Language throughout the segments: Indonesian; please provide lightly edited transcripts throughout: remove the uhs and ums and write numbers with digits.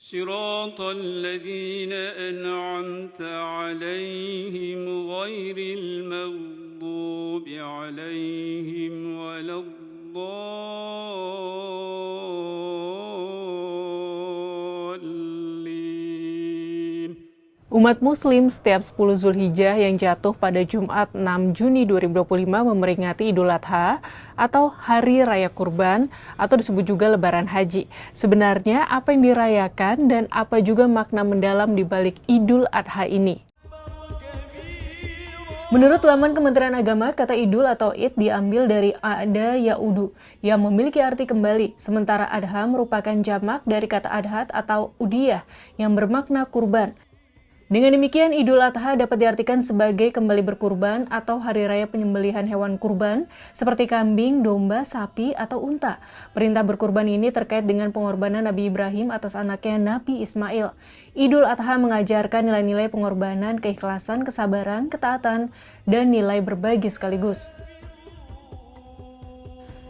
صراط الذين أنعمت عليهم غير المغضوب عليهم ولا الضالين. Umat Muslim setiap 10 Zulhijjah yang jatuh pada Jumat 6 Juni 2025 memeringati Idul Adha atau Hari Raya Kurban atau disebut juga Lebaran Haji. Sebenarnya apa yang dirayakan dan apa juga makna mendalam di balik Idul Adha ini? Menurut laman Kementerian Agama, kata Idul atau Id diambil dari Ada Ya'udu yang memiliki arti kembali, sementara Adha merupakan jamak dari kata Adhat atau Udiyah yang bermakna kurban. Dengan demikian, Idul Adha dapat diartikan sebagai kembali berkurban atau hari raya penyembelihan hewan kurban seperti kambing, domba, sapi, atau unta. Perintah berkurban ini terkait dengan pengorbanan Nabi Ibrahim atas anaknya Nabi Ismail. Idul Adha mengajarkan nilai-nilai pengorbanan, keikhlasan, kesabaran, ketaatan, dan nilai berbagi sekaligus.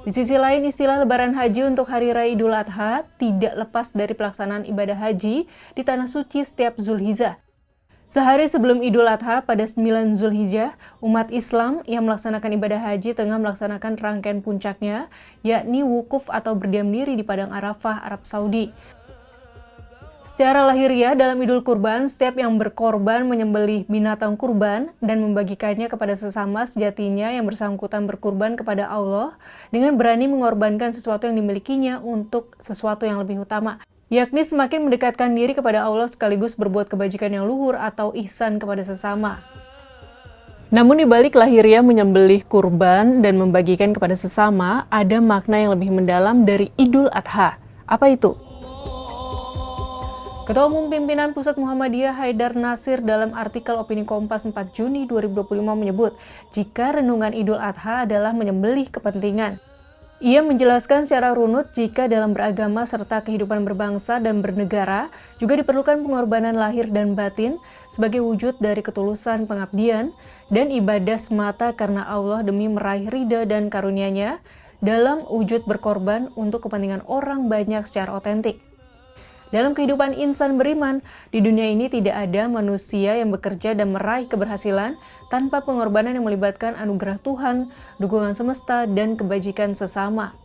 Di sisi lain, istilah Lebaran Haji untuk Hari Raya Idul Adha tidak lepas dari pelaksanaan ibadah haji di Tanah Suci setiap Zulhijjah. Sehari sebelum Idul Adha pada 9 Zulhijjah, umat Islam yang melaksanakan ibadah haji tengah melaksanakan rangkaian puncaknya, yakni wukuf atau berdiam diri di Padang Arafah, Arab Saudi. Secara lahiriah dalam Idul Kurban, setiap yang berkorban menyembelih binatang kurban dan membagikannya kepada sesama sejatinya yang bersangkutan berkurban kepada Allah dengan berani mengorbankan sesuatu yang dimilikinya untuk sesuatu yang lebih utama, yakni semakin mendekatkan diri kepada Allah sekaligus berbuat kebajikan yang luhur atau ihsan kepada sesama. Namun di balik lahiriah menyembelih kurban dan membagikan kepada sesama, ada makna yang lebih mendalam dari Idul Adha. Apa itu? Ketua Umum Pimpinan Pusat Muhammadiyah Haidar Nasir dalam artikel Opini Kompas 4 Juni 2025 menyebut, jika renungan Idul Adha adalah menyembelih kepentingan. Ia menjelaskan secara runut jika dalam beragama serta kehidupan berbangsa dan bernegara juga diperlukan pengorbanan lahir dan batin sebagai wujud dari ketulusan pengabdian dan ibadah semata karena Allah demi meraih ridha dan karunia-Nya dalam wujud berkorban untuk kepentingan orang banyak secara otentik. Dalam kehidupan insan beriman, di dunia ini tidak ada manusia yang bekerja dan meraih keberhasilan tanpa pengorbanan yang melibatkan anugerah Tuhan, dukungan semesta, dan kebajikan sesama.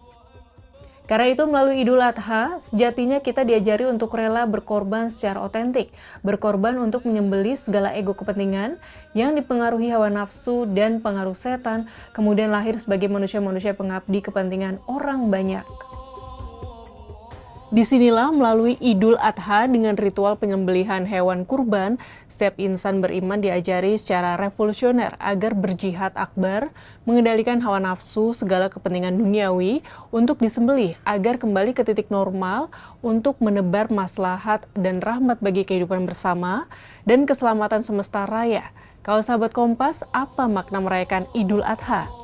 Karena itu melalui Idul Adha, sejatinya kita diajari untuk rela berkorban secara otentik, berkorban untuk menyembelih segala ego kepentingan yang dipengaruhi hawa nafsu dan pengaruh setan, kemudian lahir sebagai manusia-manusia pengabdi kepentingan orang banyak. Disinilah melalui Idul Adha dengan ritual penyembelihan hewan kurban, setiap insan beriman diajari secara revolusioner agar berjihad akbar, mengendalikan hawa nafsu segala kepentingan duniawi untuk disembelih agar kembali ke titik normal untuk menebar maslahat dan rahmat bagi kehidupan bersama dan keselamatan semesta raya. Kalau sahabat Kompas, apa makna merayakan Idul Adha?